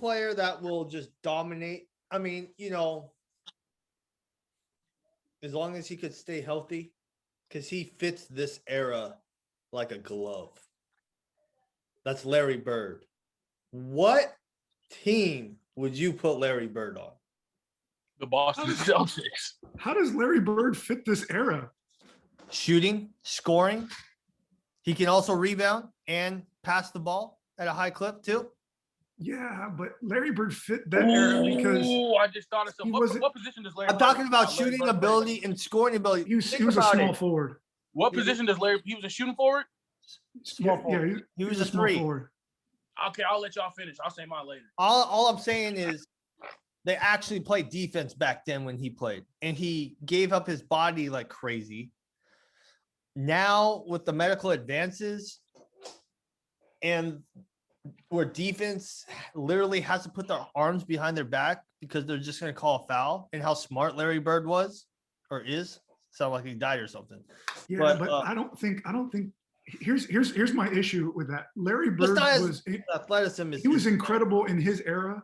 player that will just dominate. I mean, as long as he could stay healthy, because he fits this era like a glove. That's Larry Bird. What team would you put Larry Bird on? The Boston Celtics. How does Larry Bird fit this era? Shooting, scoring. He can also rebound and pass the ball at a high clip too. Yeah, but Larry Bird fit that era because I just thought of something. What position does Larry? I'm talking about Larry shooting Bird ability and scoring ability. he was a small forward. What position does Larry? He was a shooting forward. Small forward. Yeah, he was a small 3. forward. Okay, I'll let y'all finish. I'll say mine later. All I'm saying is they actually played defense back then when he played, and he gave up his body like crazy. Now with the medical advances and where defense literally has to put their arms behind their back because they're just going to call a foul, and how smart Larry Bird was or is, sound like he died or something. Yeah, but I don't think here's my issue with that. Larry Bird was athleticism. He was incredible in his era,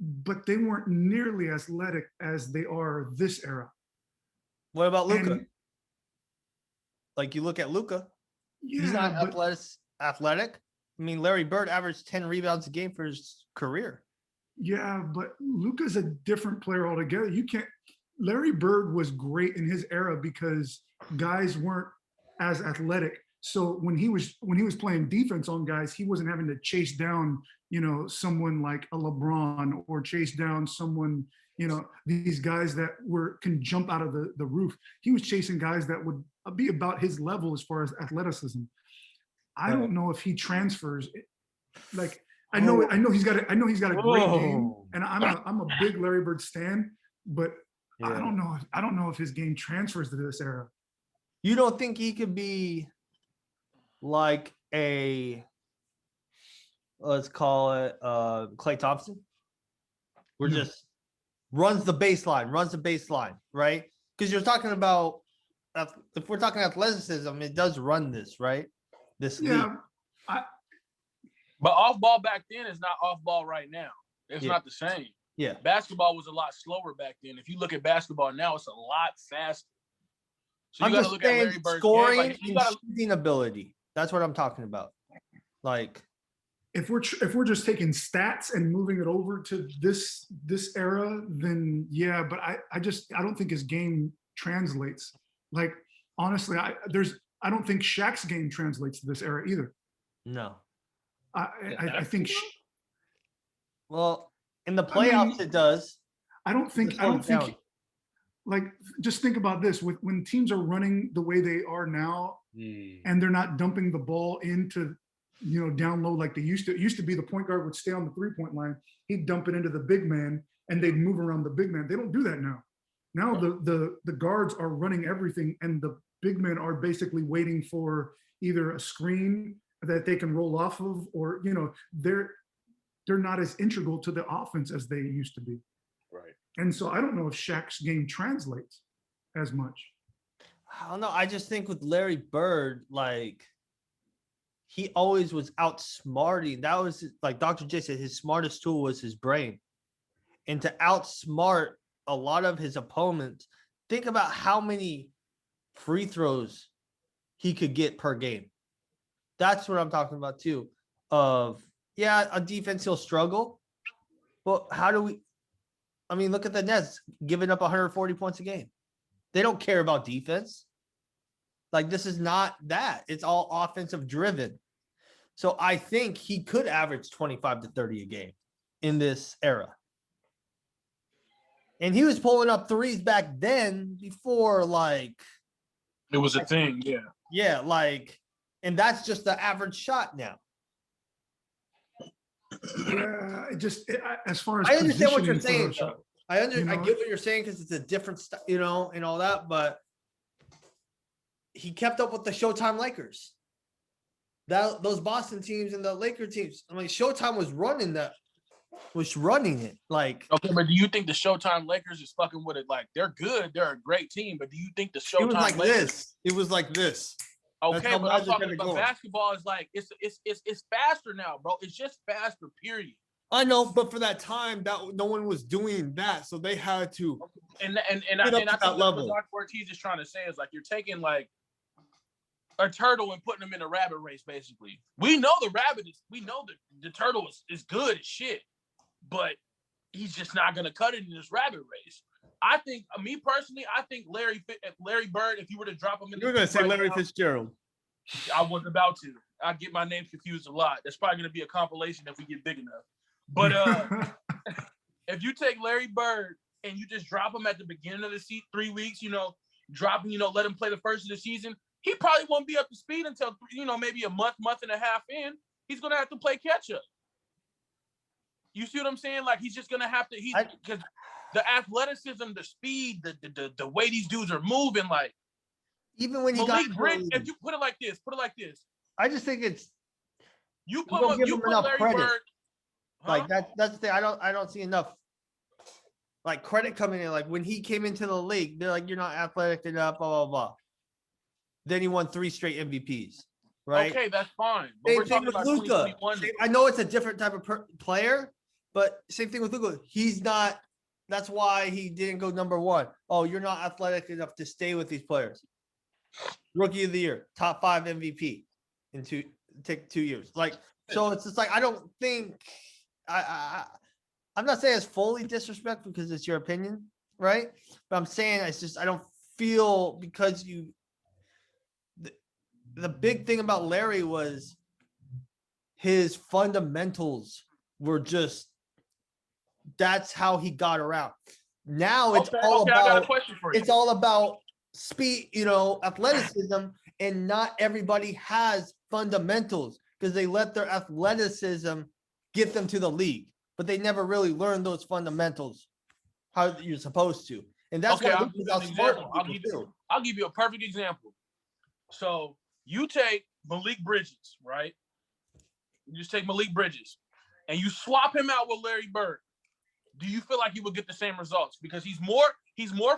but they weren't nearly as athletic as they are this era. What about Luka? Like you look at Luka, he's not athletic. I mean, Larry Bird averaged 10 rebounds a game for his career. Yeah, but Luka's a different player altogether. Larry Bird was great in his era because guys weren't as athletic. So when he was playing defense on guys, he wasn't having to chase down, someone like a LeBron or chase down someone, these guys that can jump out of the roof. He was chasing guys that would be about his level as far as athleticism. I don't know if he transfers. Like I know he's got a great game, and I'm a big Larry Bird stan, but I don't know if his game transfers to this era. You don't think he could be like let's call it Klay Thompson? Just runs the baseline, right? Because you're talking about, if we're talking athleticism, it does run this, right? This league. But off ball back then is not off ball right now. It's not the same. Yeah. Basketball was a lot slower back then. If you look at basketball now, it's a lot faster. So I'm you got to just look at saying Larry Bird's scoring game. Like, and shooting ability. That's what I'm talking about. Like, if we're just taking stats and moving it over to this era, then yeah. But I don't think his game translates. Like honestly, I don't think Shaq's game translates to this era either. No. I think. Well, in the playoffs, it does. I don't think. Like, just think about this: when teams are running the way they are now, and they're not dumping the ball into, down low like they used to. It used to be the point guard would stay on the 3-point line. He'd dump it into the big man, and they'd move around the big man. They don't do that now. Now the guards are running everything, and the big men are basically waiting for either a screen that they can roll off of, or they're not as integral to the offense as they used to be. Right. And so I don't know if Shaq's game translates as much. I don't know. I just think with Larry Bird, like, he always was outsmarting. That was, like Dr. J said, his smartest tool was his brain. And to outsmart a lot of his opponents, think about how many free throws he could get per game. That's what I'm talking about too. On defense he'll struggle. But look at the Nets giving up 140 points a game. They don't care about defense. Like, this is not that. It's all offensive driven. So I think he could average 25 to 30 a game in this era. And he was pulling up threes back then before, like, it was a thing. Yeah. Yeah. Like, and that's just the average shot now. Yeah. As far as I understand what you're saying. I get what you're saying, because it's a different stuff, and all that, but he kept up with the Showtime Lakers. Those Boston teams and the Laker teams. I mean, Showtime was running it. Like, okay, but do you think the Showtime Lakers is fucking with it? Like, they're good, they're a great team, but do you think the Showtime Lakers? It was like this. Okay, but I'm talking about basketball is like it's faster now, bro. It's just faster, period. I know, but for that time, that no one was doing that, so they had to. And Get up I to think that what level. Dr. Ortiz is trying to say is like you're taking like a turtle and putting him in a rabbit race. Basically, we know the turtle is good as shit, but he's just not gonna cut it in this rabbit race. I think, me personally, I think Larry Bird, if you were to drop him in, You were gonna say right Larry now, Fitzgerald. I was about to. I get my names confused a lot. That's probably gonna be a compilation if we get big enough. But if you take Larry Bird and you just drop him at the beginning of the 3 weeks, drop him, let him play the first of the season, he probably won't be up to speed until, maybe a month and a half in. He's going to have to play catch up. You see what I'm saying? Like, he's just going to have to, because the athleticism, the speed, the way these dudes are moving, like, even when he Malik got Bridges, if you put it like this, I just think it's you don't put give him enough Larry credit. Bird, like that's the thing. I don't see enough like credit coming in. Like when he came into the league, they're like, you're not athletic enough, blah blah blah. Then he won 3 straight MVPs, right? Okay, that's fine. But we're talking about Luka. 2021. I know it's a different type of player, but same thing with Luka. He's not. That's why he didn't go number 1. Oh, you're not athletic enough to stay with these players. Rookie of the year, top 5 MVP in 2 years. Like, so it's just like I don't think I'm not saying it's fully disrespectful because it's your opinion, right? But I'm saying it's just I don't feel because the big thing about Larry was his fundamentals were just that's how he got around. Now it's all about I got a question for you. It's all about speed, athleticism, and not everybody has fundamentals because they let their athleticism get them to the league, but they never really learned those fundamentals how you're supposed to. And that's why I'll give you a perfect example. So you take Malik Bridges, right? You just take Malik Bridges and you swap him out with Larry Bird. Do you feel like he would get the same results? Because he's more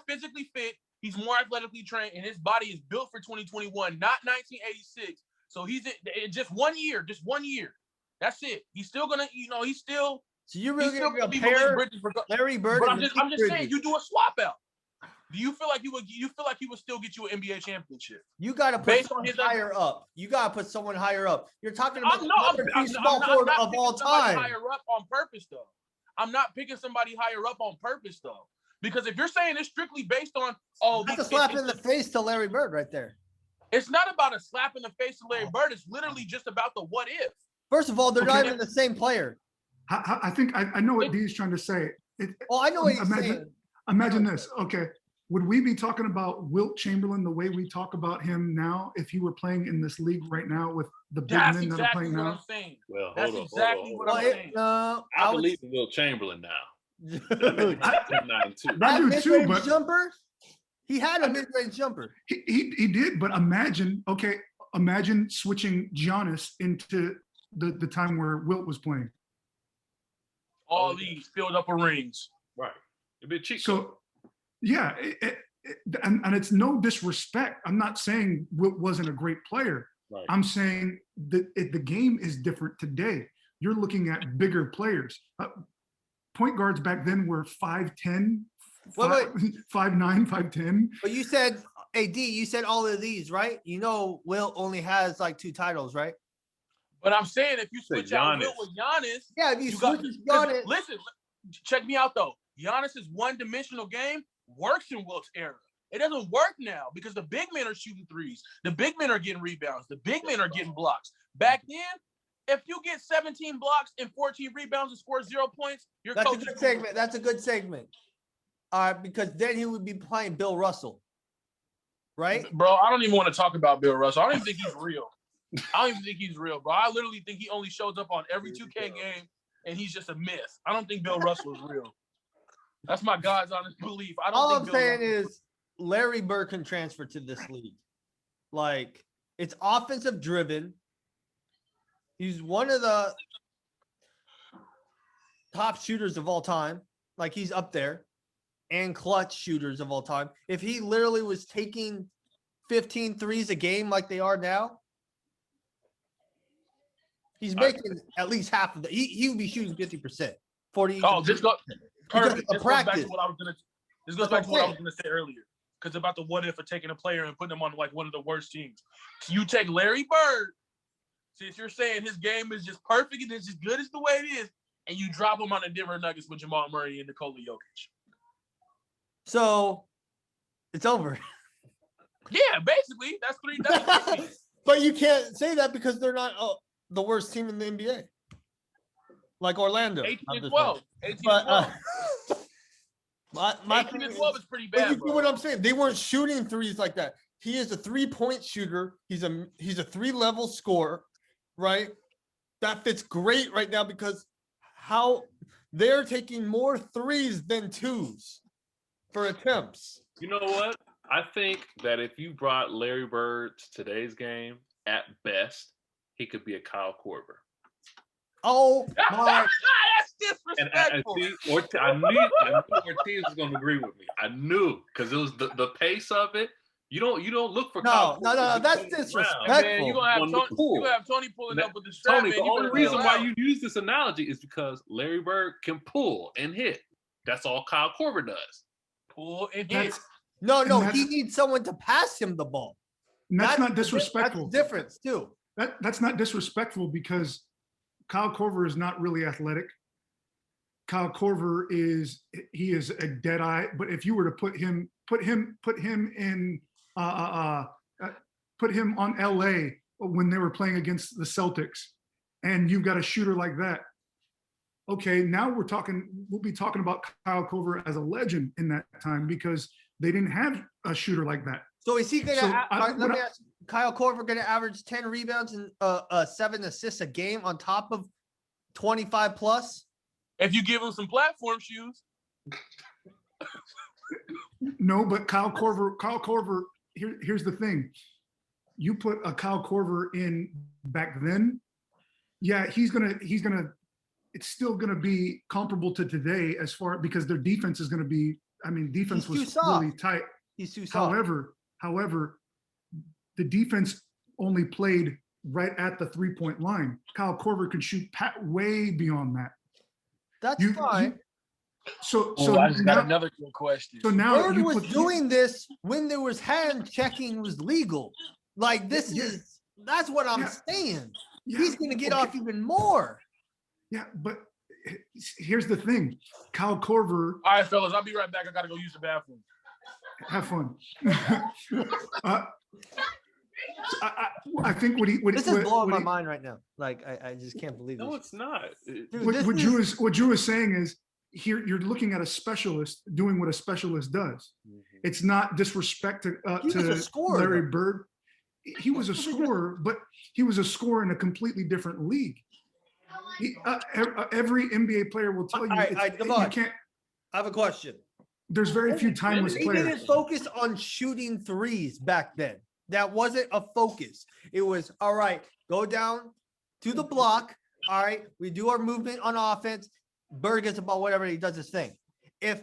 physically fit, he's more athletically trained, and his body is built for 2021, not 1986. So he's in just 1 year, That's it. He's still gonna, So you're really gonna compare Larry Bird? But I'm just saying, you do a swap out. Do you feel like he would still get you an NBA championship? You got to put someone higher up. You got to put someone higher up. You're talking about I'm small forward of all time. Higher up on purpose, though. I'm not picking somebody higher up on purpose, though. Because if you're saying it's strictly based on that's a slap in the face to Larry Bird right there. It's not about a slap in the face to Larry Bird. It's literally just about the what if. First of all, they're not even the same player. I think I know what D is trying to say. I know what he's saying. Imagine this. Okay. Would we be talking about Wilt Chamberlain the way we talk about him now if he were playing in this league right now with the big men that are playing now? I'm saying. Well, that's exactly what I'm saying. I believe in Wilt Chamberlain now. I do too, but jumper. He had a mid-range jumper. He did, but imagine switching Giannis into the time where Wilt was playing. All these filled up with rings. Right. A bit cheap. So, yeah, and it's no disrespect. I'm not saying Wilt wasn't a great player. Right. I'm saying that the game is different today. You're looking at bigger players. Point guards back then were 5'10", 5'9", 5'10". But you said, AD, you said all of these, right? Wilt only has like 2 titles, right? But I'm saying if you switch out Wilt with Giannis. Yeah, if you switch Giannis. Listen, check me out, though. Giannis's one-dimensional game works in Wilt's era. It doesn't work now because the big men are shooting threes. The big men are getting rebounds. The big men are getting blocks. Back then, if you get 17 blocks and 14 rebounds and score 0 points, That's a good segment. That's a good segment. Because then he would be playing Bill Russell, right? Bro, I don't even want to talk about Bill Russell. I don't even think he's real. Bro. I literally think he only shows up on every 2K game, and he's just a myth. I don't think Bill Russell is real. That's my God's honest belief. All I'm saying is Larry Bird can transfer to this league. Like, it's offensive driven. He's one of the top shooters of all time. Like, he's up there. And clutch shooters of all time. If he literally was taking 15 threes a game like they are now, He's making at least half of the. He would be shooting 50%, 40. Oh, this goes perfect. This goes back to what I was gonna say earlier. Because about the what if of taking a player and putting him on like one of the worst teams. You take Larry Bird, since you're saying his game is just perfect and it's as good as the way it is, and you drop him on the Denver Nuggets with Jamal Murray and Nikola Jokic. So it's over. Yeah, basically that's three. But you can't say that because they're not the worst team in the NBA. Like Orlando. 18 and 12. 18 but, and 12. My 18 and 12 is pretty bad. You know what I'm saying? They weren't shooting threes like that. He is a 3-point shooter. He's a 3-level scorer, right? That fits great right now because how they're taking more threes than twos for attempts. You know what? I think that if you brought Larry Bird to today's game, at best, he could be a Kyle Korver. Oh my! That's disrespectful. I knew Ortiz was going to agree with me. I knew because it was the pace of it. You don't look for no. That's disrespectful. Man, you're gonna have Tony pulling up with the strap. Tony, the only reason why you use this analogy is because Larry Bird can pull and hit. That's all Kyle Korver does. Pull and hit. No, he needs someone to pass him the ball. That's not disrespectful. That's the difference too. That's not disrespectful because Kyle Korver is not really athletic. Kyle Korver is a dead eye. But if you were to put him in put him on LA when they were playing against the Celtics, and you've got a shooter like that. Okay, now we'll be talking about Kyle Korver as a legend in that time because they didn't have a shooter like that. So is he going to, let me ask, Kyle Korver going to average 10 rebounds and 7 assists a game on top of 25 plus? If you give him some platform shoes. No, but Kyle Korver, here's the thing. You put a Kyle Korver in back then, yeah, he's gonna it's still gonna be comparable to today as far because their defense is gonna be, defense was really tight. He's too soft. However, the defense only played right at the 3-point line. Kyle Korver could shoot way beyond that. That's fine. I just got another good question. So now Bird was doing this when there was hand checking was legal. Like that's what I'm saying. Yeah, he's going to get off even more. Yeah, but here's the thing. Kyle Korver. All right, fellas, I'll be right back. I got to go use the bathroom. Have fun. I think this is blowing my mind right now. Like I just can't believe this. No, it's not. Dude, what Drew is saying is here you're looking at a specialist doing what a specialist does. Mm-hmm. It's not disrespect to Larry Bird. He was a scorer, but he was a scorer in a completely different league. Every NBA player will tell you you can't. I have a question. There's very few timeless players. They didn't focus on shooting threes back then. That wasn't a focus. It was, all right, go down to the block. All right, we do our movement on offense. Bird gets the ball, whatever, he does his thing. If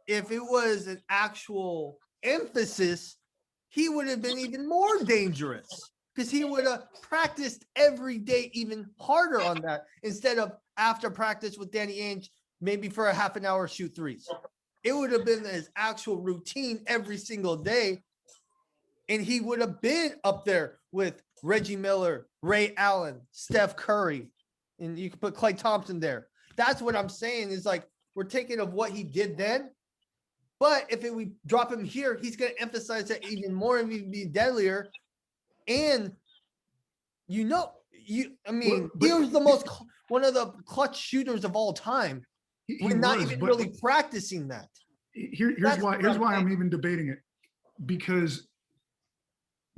it was an actual emphasis, he would have been even more dangerous because he would have practiced every day even harder on that instead of after practice with Danny Ainge, maybe for a half an hour shoot threes. It would have been his actual routine every single day. And he would have been up there with Reggie Miller, Ray Allen, Steph Curry, and you can put Klay Thompson there. That's what I'm saying is like we're taking of what he did then. But if we drop him here, he's going to emphasize that even more and even be deadlier. And he was one of the clutch shooters of all time. We're not even really practicing that. Here's why I'm even debating it. Because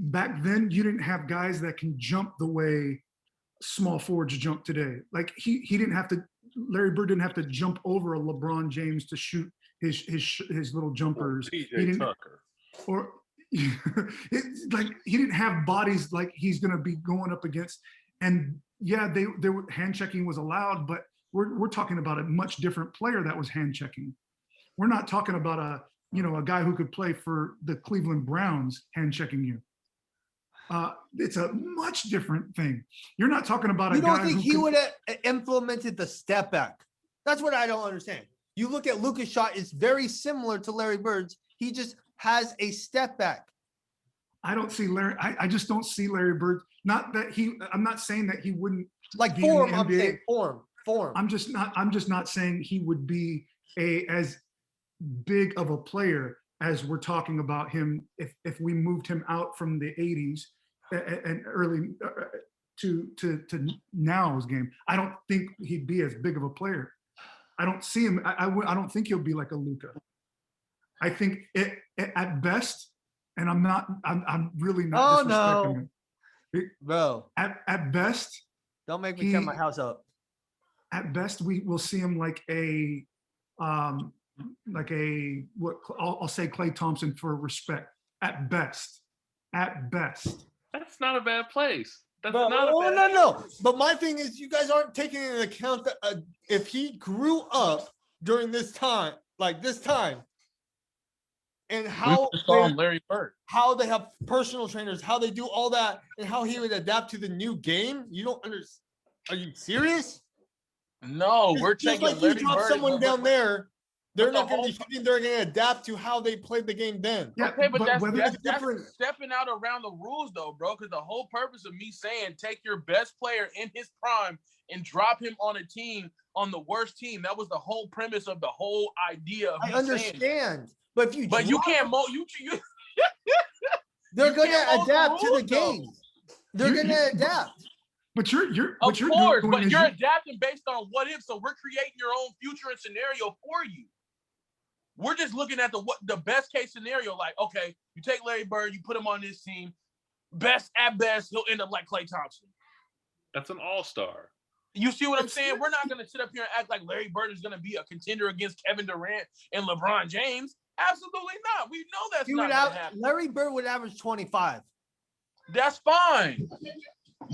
back then you didn't have guys that can jump the way small forwards jump today. Like he didn't have to. Larry Bird didn't have to jump over a LeBron James to shoot his little jumpers. PJ Tucker. Or like he didn't have bodies like he's going to be going up against. And yeah, they were hand checking was allowed, but we're talking about a much different player that was hand checking. We're not talking about a guy who could play for the Cleveland Browns hand checking you. It's a much different thing. You're not talking about a You guy don't think who he can- would have implemented the step back? That's what I don't understand. You look at Luka's shot; it's very similar to Larry Bird's. He just has a step back. I don't see Larry. I just don't see Larry Bird. Not that he. I'm not saying that he wouldn't. Like be in the form, I'm NBA. saying form. I'm just not saying he would be as big of a player as we're talking about him if we moved him out from the 80s and early to now's game. I don't think he'd be as big of a player. I don't see him. I don't think he'll be like a Luka. I think at best, and I'm really not disrespecting him. Bro, At best, don't make me tear my house up. at best we will see him like a what I'll say Klay Thompson for respect. At best. That's not a bad place. That's Bro, not a bad no. But my thing is, you guys aren't taking into account that if he grew up during this time, and how We saw him Larry Bird. how they have personal trainers, how they do all that, and how he would adapt to the new game. You don't understand. Are you serious? No, we're Just taking like you Larry drop Bird. someone down there, they're but the not going to whole- be shooting. They're going to adapt to how they played the game then. Yeah, Okay, but that's whether different. stepping out around the rules, though, bro. Because the whole purpose of me saying take your best player in his prime and drop him on a team on the worst team. That was the whole premise of the whole idea. Of I me understand, saying. but if you But you drop can't them, mo they're you going can't to mold the adapt to the rules, though. game. They're You- going you- to adapt. but you're Of what you're course, doing but is you're adapting based on what if. So we're creating your own future and scenario for you. We're just looking at the best case scenario. Like, okay, you take Larry Bird, you put him on this team. At best, he'll end up like Klay Thompson. That's an all-star. You see what I'm saying? We're not going to sit up here and act like Larry Bird is going to be a contender against Kevin Durant and LeBron James. Absolutely not. We know that's He not would going to happen. Larry Bird would average 25. That's fine.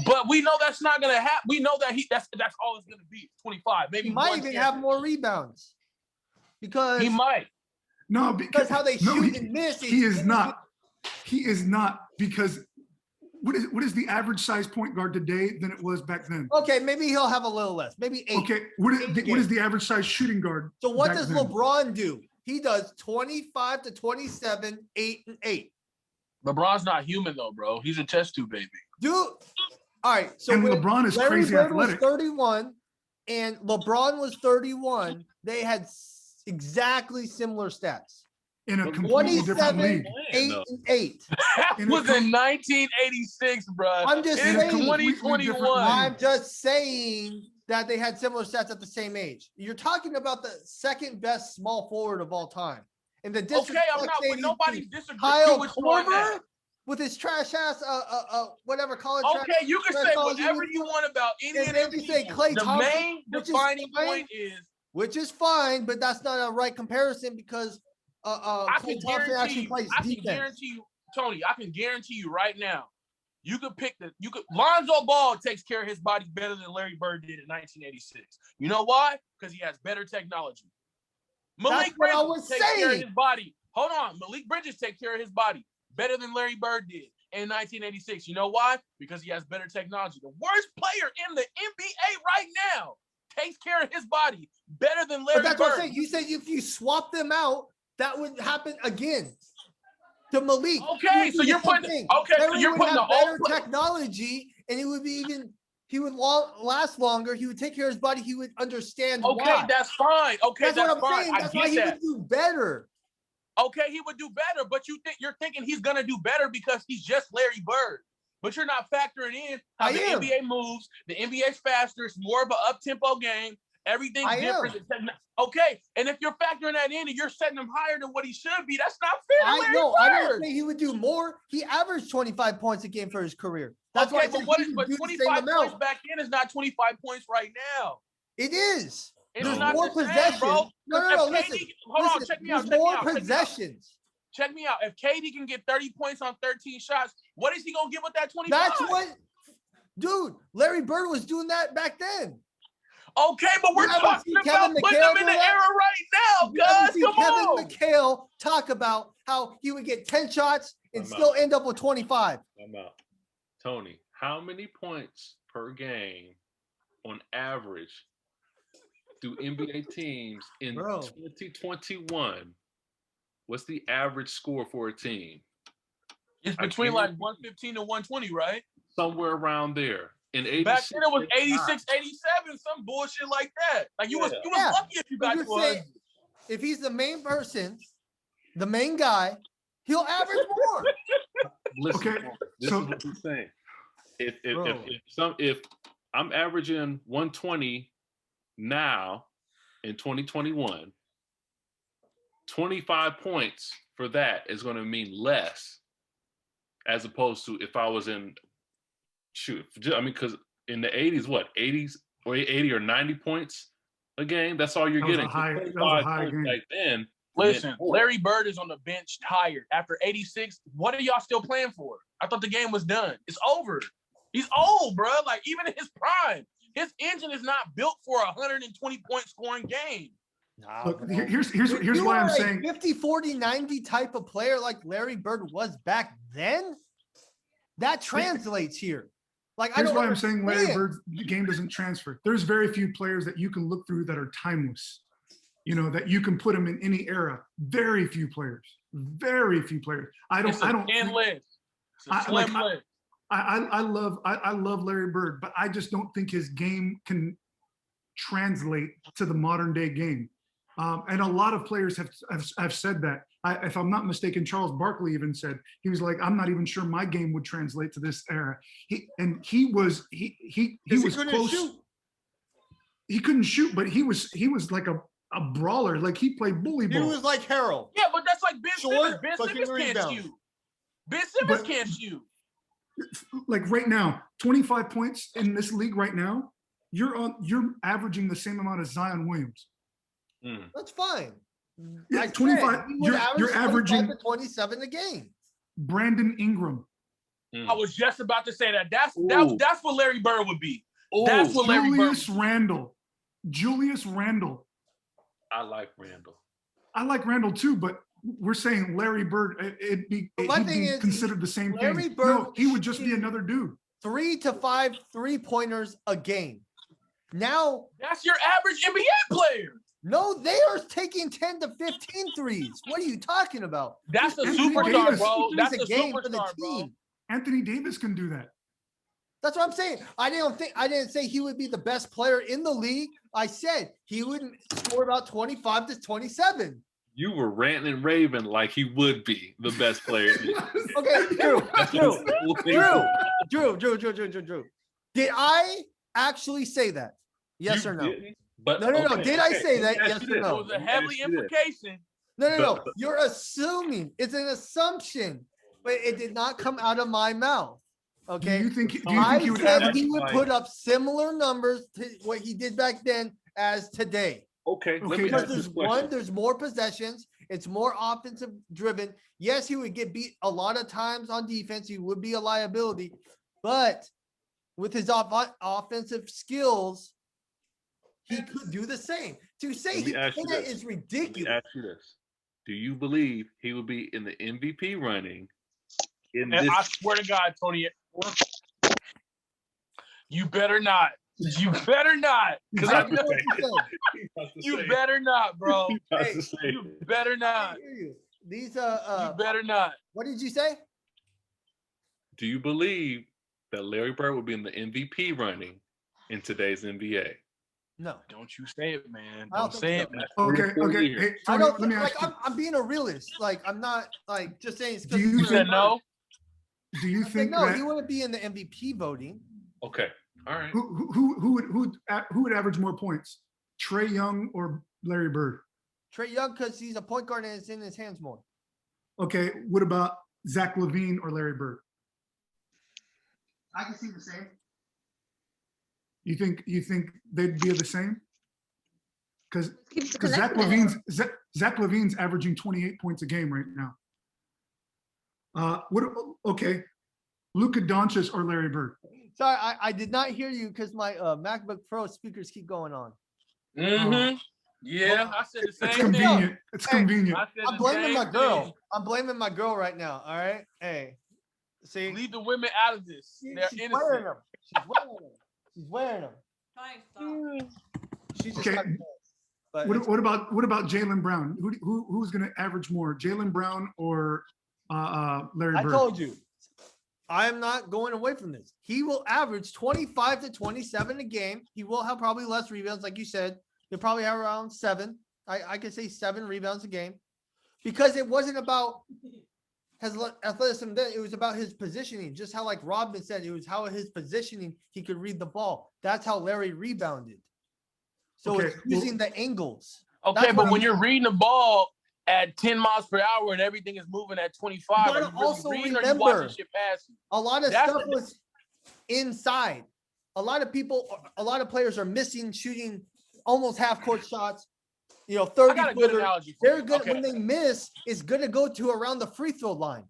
But we know that's not going to happen. We know that that's all it's going to be. 25, maybe He might one even chance. have more rebounds because He might. no because how they no, shoot and miss. he is not because what is the average size point guard today than it was back then? Okay, maybe he'll have a little less, maybe 8. Okay, what is the average size shooting guard? So what back does then? LeBron do? He does 25 to 27, 8 and 8. LeBron's not human though, bro. He's a test tube baby. Dude, all right. So And when LeBron is Larry crazy Bird athletic. was 31 and LeBron was 31. They had exactly similar stats. In a completely different 27, league. 8 No. and 8. That In a was in 1986, bro. I'm just It's saying. 2021. I'm just saying that they had similar stats at the same age. You're talking about the second best small forward of all time. And the Okay, I'm not. But nobody's disagreeing Kyle with you on that. Korver with his trash ass, whatever college. Okay, you can trash say college whatever uniform, you want about any And of then them you say people. Klay The Thompson, main which is defining fine. point is which is fine, but that's not a right comparison because I Klay can Thompson actually guarantee you. plays I can defense. guarantee you, Tony. I can guarantee you right now. You could pick Lonzo Ball takes care of his body better than Larry Bird did in 1986. You know why? Because he has better technology. Malik what I Bridges was takes care of saying. his body. Hold on. Malik Bridges takes care of his body better than Larry Bird did in 1986. You know why? Because he has better technology. The worst player in the NBA right now takes care of his body better than Larry But that's Bird. what I'm saying. You said if you swap them out, that would happen again. To Malik. Okay, It would so be you're the same putting- thing. okay, so Larry you're would putting have the whole better play- technology, and he would be even. He would last longer. He would take care of his body. He would understand Okay, why. that's fine. Okay, That's what I'm fine. saying. I That's why get he that. would do better. Okay, he would do better, but you're thinking he's gonna do better because he's just Larry Bird. But you're not factoring in how I the am. NBA moves. The NBA's faster. It's more of an up-tempo game. Everything's I am. different. Okay, and if you're factoring that in and you're setting him higher than what he should be, that's not fair to I Larry know. I Bird. don't say he would do more. He averaged 25 points a game for his career. That's why I Okay, said but what he is would but do the 25 same points amount. back then is not 25 points right now. It is. It's There's not more the same, possessions. bro. No. If Listen. KD hold on, Listen, check me out. there's Check me more out. Check me out. possessions. Check me out. If KD can get 30 points on 13 shots, what is he gonna get with that 25? That's what, dude. Larry Bird was doing that back then. Okay, but we're You haven't talking seen about Kevin putting McHale them in do the that? era right now, You haven't guys. seen Come Kevin on. McHale talk about how he would get 10 shots and I'm still out. end up with 25. I'm out. Tony, how many points per game on average do NBA teams in Bro. 2021? What's the average score for a team? It's I between guarantee- like 115 to 120, right? Somewhere around there. In 86, Back then it was 89. 86, 87, some bullshit like that. Like you was Yeah. lucky if you got You're to 100. saying if he's the main person, the main guy, he'll average more. Listen, Okay, this so- is what I'm saying. Bro. If I'm averaging 120 now in 2021, 25 points for that is going to mean less as opposed to if I was in because in the 80s, what 80s or 80 or 90 points a game, that's all you're That was a getting. high- 25 that was a high points game. back then. Listen, meant more. Larry Bird is on the bench tired. After 86, what are y'all still playing for? I thought the game was done. It's over. He's old, bro. Like, even in his prime, his engine is not built for a 120-point scoring game. Nah, Look, bro. here's If here's you why I'm were a saying 50, 40, 90 type of player like Larry Bird was back then, that translates here. Like, I here's don't why I'm saying Larry understand. Bird's game doesn't transfer. There's very few players that you can look through that are timeless. That you can put them in any era. Very few players. Very few players. I It's a don't. thin think- list. It's a I- slim like, list. I love Larry Bird, but I just don't think his game can translate to the modern day game. And a lot of players have said that. If I'm not mistaken, Charles Barkley even said, he was like, I'm not even sure my game would translate to this era. He was 'Cause he couldn't close. shoot. He couldn't shoot, but he was like a brawler. Like he played bully He ball. was like Harold. Yeah, but that's like Ben Short, Simmons. Ben fucking Simmons can't rebound. shoot. Ben Simmons But- can't shoot. Like right now, 25 points in this league right now, you're averaging the same amount as Zion Williams. Mm. That's fine. Yeah, I said 25 he would you're average 25 averaging- to 27 a game. Brandon Ingram, Mm. I was just about to say that. That's Ooh. that's what Larry Bird would be. That's what Larry Bird. Julius Randle. I like Randall. I like Randall too, but we're saying Larry Bird. He'd be is, considered the same Larry thing. Bird No, he would just be shooting- another dude. 3 to 5 3-pointers a game. Now, That's your average NBA player. no, they are taking 10 to 15 threes. What are you talking about? That's a Anthony superstar, Davis. bro. Threes That's a a game for the superstar, bro. team. Anthony Davis can do that. That's what I'm saying. I didn't say he would be the best player in the league. I said he would score about 25 to 27. You were ranting and raving like he would be the best player. Okay, Drew. Did I actually say that? Yes You or no? didn't, But No. okay, Did I okay, say let that? me Yes ask or you this. no? It was a Let me heavily ask you this. implication. No. But- You're assuming. It's an assumption, but it did not come out of my mouth. Okay. Do you think I he would said average? he would put up similar numbers to what he did back then as today. Okay, let Okay, me Because ask this there's question. there's more possessions. It's more offensive driven. Yes, he would get beat a lot of times on defense. He would be a liability, but with his offensive skills, he could do the same. To say Let he me ask you can't this. is Let me ridiculous. ask you this. Do you believe he will be in the MVP running in And this? I swear to God, Tony, you better not. You better not. Because I I know know what you said. you better not, bro. Hey, You better I not. hear you. These You better not. what did you say? Do you believe that Larry Bird will be in the MVP running in today's NBA? No. Don't you say it, man. I don't Don't think say so. it, man. Okay, 4 okay. years. Hey, I Tony, don't let me like ask you. I'm being a realist. Like I'm not like just saying it's Do you You because said no? Do you I said think no, that he wouldn't be in the MVP voting. Okay, all right. who would average more points, Trey Young or Larry Bird? Trey Young, because he's a point guard and it's in his hands more. Okay, what about Zach LaVine or Larry Bird? I can see the same. You think they'd be the same? Because Keeps the Zach connection. Zach Levine's averaging 28 points a game right now. Okay, Luka Doncic or Larry Bird? Sorry, I did not hear you because my MacBook Pro speakers keep going on. Mm-hmm. Yeah, I said the It's same thing. convenient. It's Hey, convenient. I said I'm the blaming same my thing. girl. I'm blaming my girl right now. All right. Hey. See, Leave the women out of this. They're she's innocent. wearing them. She's wearing them. She's wearing them. Fine, stop. She's just Okay. not. But What about Jaylen Brown? Who's going to average more, Jaylen Brown or Larry I Bird? told you, I am not going away from this. He will average 25 to 27 a game. He will have probably less rebounds, like you said. He'll probably have around 7. I could say 7 rebounds a game, because it wasn't about his athleticism then. It was about his positioning. Just how, like Rodman said, it was how his positioning, he could read the ball. That's how Larry rebounded. So Okay, it's using the angles. Okay, That's but what when you're reading the ball at 10 miles per hour and everything is moving at 25, You are gotta you really also reading or you remember- watching shit passing? A lot of That's stuff the- was inside. A lot of players are missing shooting almost half court shots. 30 I got a good footer. analogy for They're you. good Okay. when they miss. It's going to go to around the free throw line.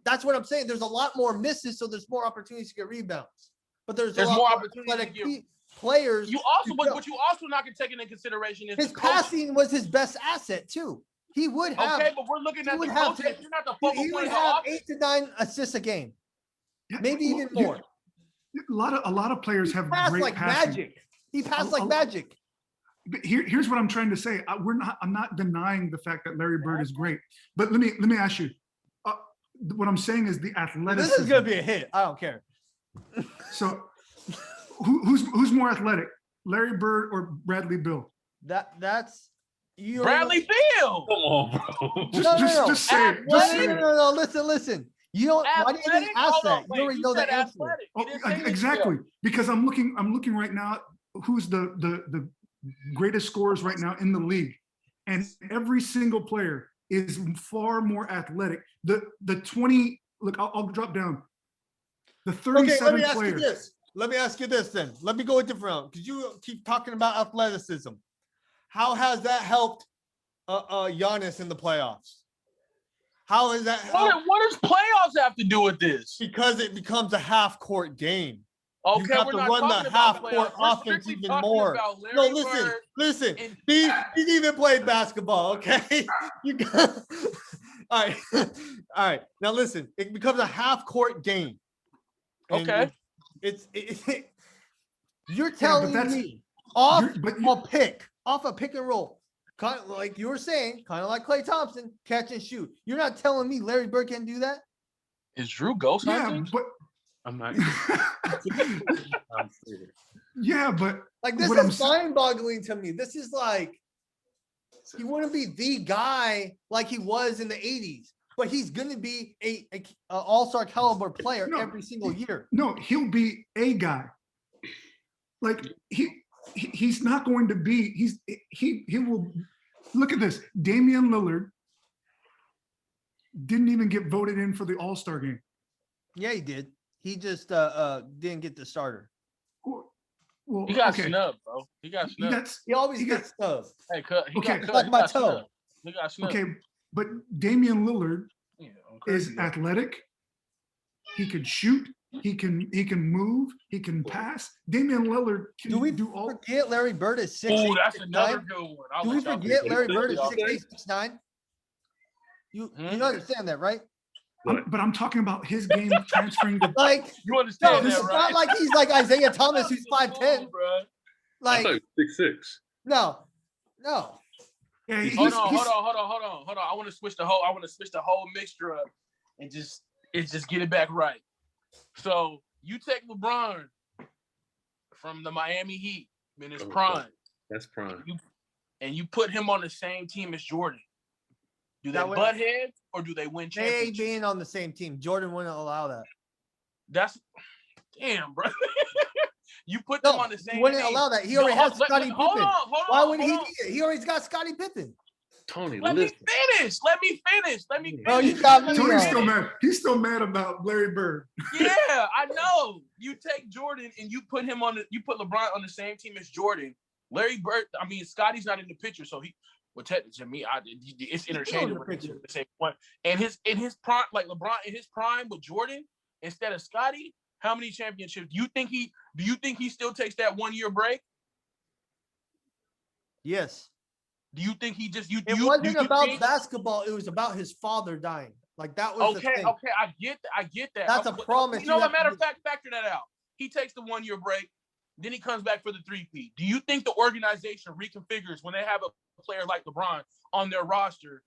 That's what I'm saying. There's a lot more misses, so there's more opportunities to get rebounds. But there's a lot more more opportunities to athletic get- players. You also, to but go. what you also not gonna take into consideration is His the coaching. passing was his best asset too. He would have. Okay, but we're looking he at the would have coaching. to- If you're not the he focal would point of the have offense, 8 to 9 assists a game, Yeah, maybe well, even you- more. A lot of players have Passed great like passing. magic. He passed like a- magic. But here's what I'm trying to say. I'm not denying the fact that Larry Bird is great. But let me ask you. What I'm saying is the athleticism. This is gonna be a hit. I don't care. So who's more athletic, Larry Bird or Bradley Bill? That's you. Bradley Beal. Come on, bro. Just say it. Just say it. No. Listen. You don't. Why do you even Athletic? ask Hold on, that? wait, You already know said the answer. athletic. Oh, You didn't say exactly. Beal. Because I'm looking right now who's the greatest scorers right now in the league, and every single player is far more athletic. The 20. Look, I'll drop down. The Okay, 37 let me ask you players. this. Let me ask you this then. Let me go a different route because you keep talking about athleticism. How has that helped Giannis in the playoffs? How has that helped? What does playoffs have to do with this? Because it becomes a half court game. Okay, have we're to not run the talking about half-court playoffs. We're offense strictly even talking more. about Larry No, listen, Bird listen. and- He's even played basketball. Okay, you got. All right, all right. Now listen. It becomes a half court game. And Okay. You're telling that's- me off but a pick and roll, kind of like you were saying, kind of like Klay Thompson, catch and shoot. You're not telling me Larry Bird can do that? Is Drew ghost Yeah, hunting? but I'm not. yeah, but Like this What I'm is sa- mind-boggling to me. This is like he wouldn't be the guy like he was in the 80s, but he's gonna be a all-star caliber player No. every single year. no, he'll be a guy. Like he's not going to be. He will. Look at this. Damian Lillard didn't even get voted in for the All-Star game. Yeah, he did. He just didn't get the starter. Well, He got okay. snubbed, bro. He got He snubbed. got- He always He got- gets stubbed. Hey, cut. He Okay. got cut. Like He my got toe. snubbed. He got snubbed. okay, but Damian Lillard Yeah, okay. is athletic. He can shoot. He can move. He can pass. Damian Lillard can Do we do all. forget Larry Bird is 6'8", Oh, that's 6'9"? another good one. I'll Do we let y'all forget finish. Larry Bird is Y'all- 6'8", 6'9"? You understand that, right? But I'm talking about his game transferring to. Like, You no, understand it's that, not right? like he's like Isaiah Thomas, who's 5'10". bro. I Like, thought he was 6'6". no. Yeah, Hold on. I want to switch the whole mixture up and just get it back right. So you take LeBron from the Miami Heat in his Okay. prime, That's prime. and you put him on the same team as Jordan. Do they That would- butt heads or do they win They championships? being on the same team. Jordan wouldn't allow that. That's damn, bro. You put them No, on the same he wouldn't team. allow that. He No, already has let- Scottie hold Pippen. on, hold Why on, would hold he on. need it? He already got Scottie Pippen. Tony, Let me listen. finish. Let me finish. Bro, you got me. Tony's on. still mad. He's still mad about Larry Bird. Yeah, I know. You take Jordan and you put LeBron on the same team as Jordan. Larry Bird, I mean, Scotty's not in the picture, so to me, it's interchangeable. picture. At the same point. And in his prime, like LeBron in his prime with Jordan instead of Scotty, how many championships do you think he still takes that 1 year break? Yes. Do you think he just It wasn't about basketball. It was about his father dying. Like that was the Okay, thing. okay, I get that. That's a promise. You know, You a matter have of fact, factor that out. He takes the 1 year break, then he comes back for the 3-peat. Do you think the organization reconfigures when they have a player like LeBron on their roster,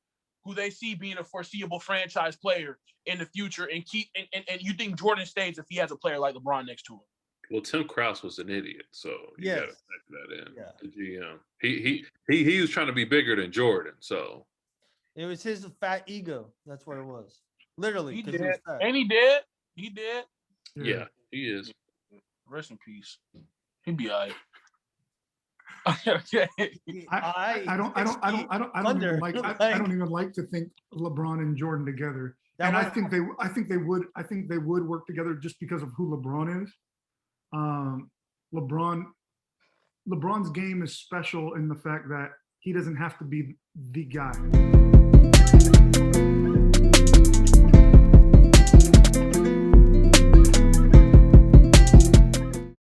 who they see being a foreseeable franchise player in the future, and you think Jordan stays if he has a player like LeBron next to him? Well, Tim Krause was an idiot, so you got to Yes. factor that in. Yeah. The GM, he was trying to be bigger than Jordan, so It was his fat ego. That's what it was. Literally. He 'cause did, was fat. and he did. He did. yeah, he is. Rest in peace. He'd be all right. Okay. I don't even like I don't even like to think LeBron and Jordan together. That And I was- think they would work together just because of who LeBron is. LeBron's game is special in the fact that he doesn't have to be the guy.